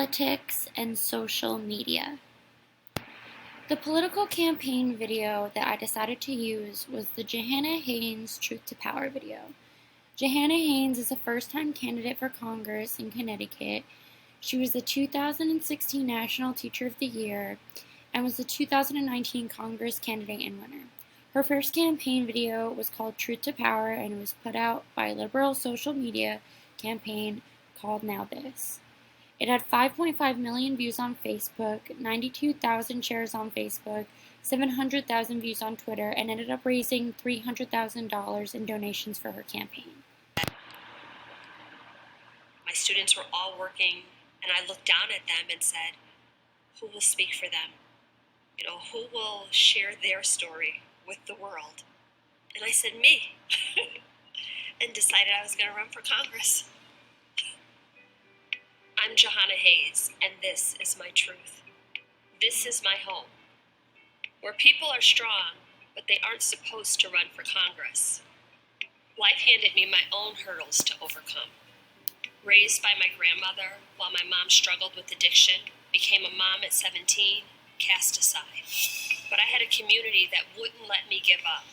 politics, and social media. The political campaign video that I decided to use was the Jahana Haynes Truth to Power video. Jahana Haynes is a first-time candidate for Congress in Connecticut. She was the 2016 National Teacher of the Year and was the 2019 Congress candidate and winner. Her first campaign video was called Truth to Power, and it was put out by a liberal social media campaign called Now This. It had 5.5 million views on Facebook, 92,000 shares on Facebook, 700,000 views on Twitter, and ended up raising $300,000 in donations for her campaign. My students were all working, and I looked down at them and said, who will speak for them? Who will share their story with the world? And I said, me, and decided I was going to run for Congress. I'm Jahana Hayes, and this is my truth. This is my home, where people are strong, but they aren't supposed to run for Congress. Life handed me my own hurdles to overcome. Raised by my grandmother while my mom struggled with addiction, became a mom at 17, cast aside. But I had a community that wouldn't let me give up.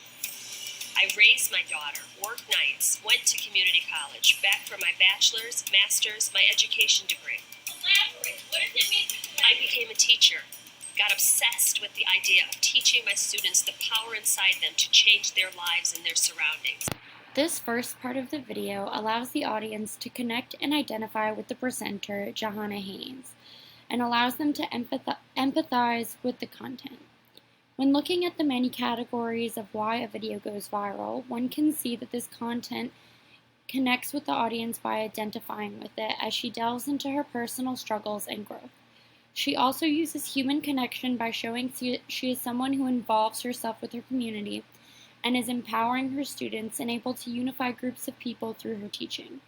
I raised my daughter, worked nights, went to community college, back for my bachelor's, master's, my education degree. Elaborate. What does it mean? I became a teacher, got obsessed with the idea of teaching my students the power inside them to change their lives and their surroundings. This first part of the video allows the audience to connect and identify with the presenter, Jahana Haynes, and allows them to empathize with the content. When looking at the many categories of why a video goes viral, one can see that this content connects with the audience by identifying with it as she delves into her personal struggles and growth. She also uses human connection by showing she is someone who involves herself with her community and is empowering her students and able to unify groups of people through her teaching.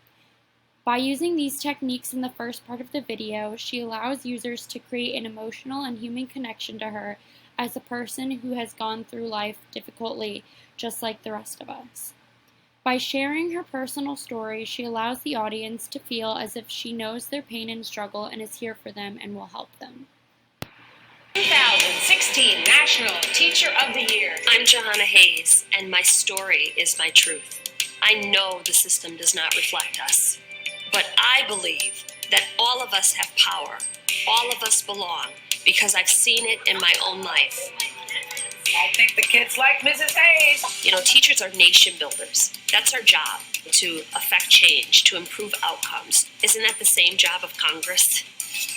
By using these techniques in the first part of the video, she allows users to create an emotional and human connection to her as a person who has gone through life difficultly, just like the rest of us. By sharing her personal story, she allows the audience to feel as if she knows their pain and struggle and is here for them and will help them. 2016 National Teacher of the Year. I'm Jahana Hayes, and my story is my truth. I know the system does not reflect us, but I believe that all of us have power. All of us belong, because I've seen it in my own life. I think the kids like Mrs. Hayes. Teachers are nation builders. That's our job, to affect change, to improve outcomes. Isn't that the same job of Congress?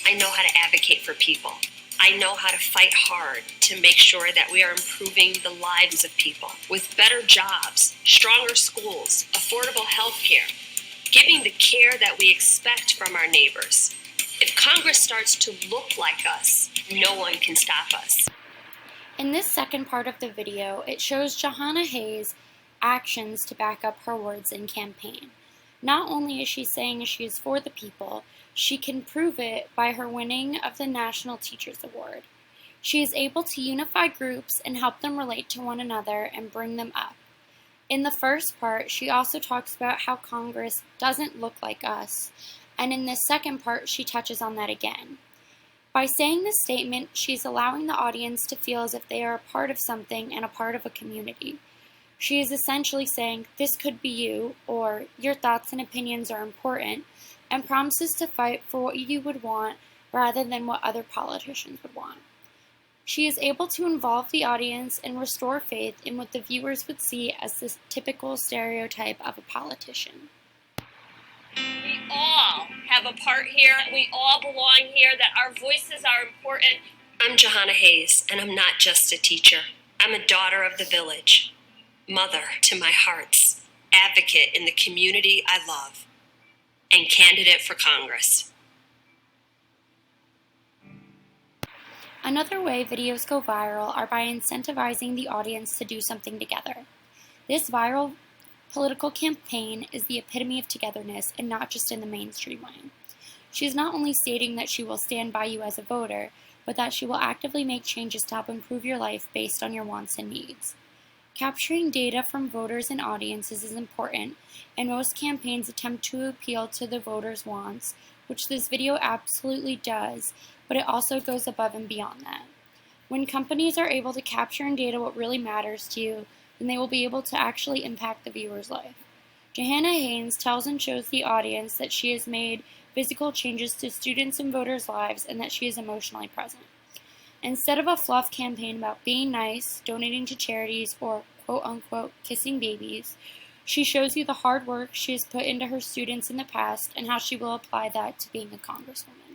I know how to advocate for people. I know how to fight hard to make sure that we are improving the lives of people with better jobs, stronger schools, affordable health care, giving the care that we expect from our neighbors. If Congress starts to look like us, no one can stop us. In this second part of the video, it shows Jahana Hayes' actions to back up her words in campaign. Not only is she saying she is for the people, she can prove it by her winning of the National Teachers Award. She is able to unify groups and help them relate to one another and bring them up. In the first part, she also talks about how Congress doesn't look like us, and in this second part, she touches on that again. By saying this statement, she is allowing the audience to feel as if they are a part of something and a part of a community. She is essentially saying, this could be you, or your thoughts and opinions are important, and promises to fight for what you would want rather than what other politicians would want. She is able to involve the audience and restore faith in what the viewers would see as the typical stereotype of a politician. We all have a part here. We all belong here, that our voices are important. I'm Jahana Hayes, and I'm not just a teacher. I'm a daughter of the village, mother to my hearts, advocate in the community I love, and candidate for Congress. Another way videos go viral are by incentivizing the audience to do something together. This viral political campaign is the epitome of togetherness, and not just in the mainstream way. She is not only stating that she will stand by you as a voter, but that she will actively make changes to help improve your life based on your wants and needs. Capturing data from voters and audiences is important, and most campaigns attempt to appeal to the voters' wants which this video absolutely does, but it also goes above and beyond that. When companies are able to capture in data what really matters to you, then they will be able to actually impact the viewer's life. Johanna Haynes tells and shows the audience that she has made physical changes to students' and voters' lives and that she is emotionally present. Instead of a fluff campaign about being nice, donating to charities, or quote-unquote kissing babies, she shows you the hard work she has put into her students in the past and how she will apply that to being a congresswoman.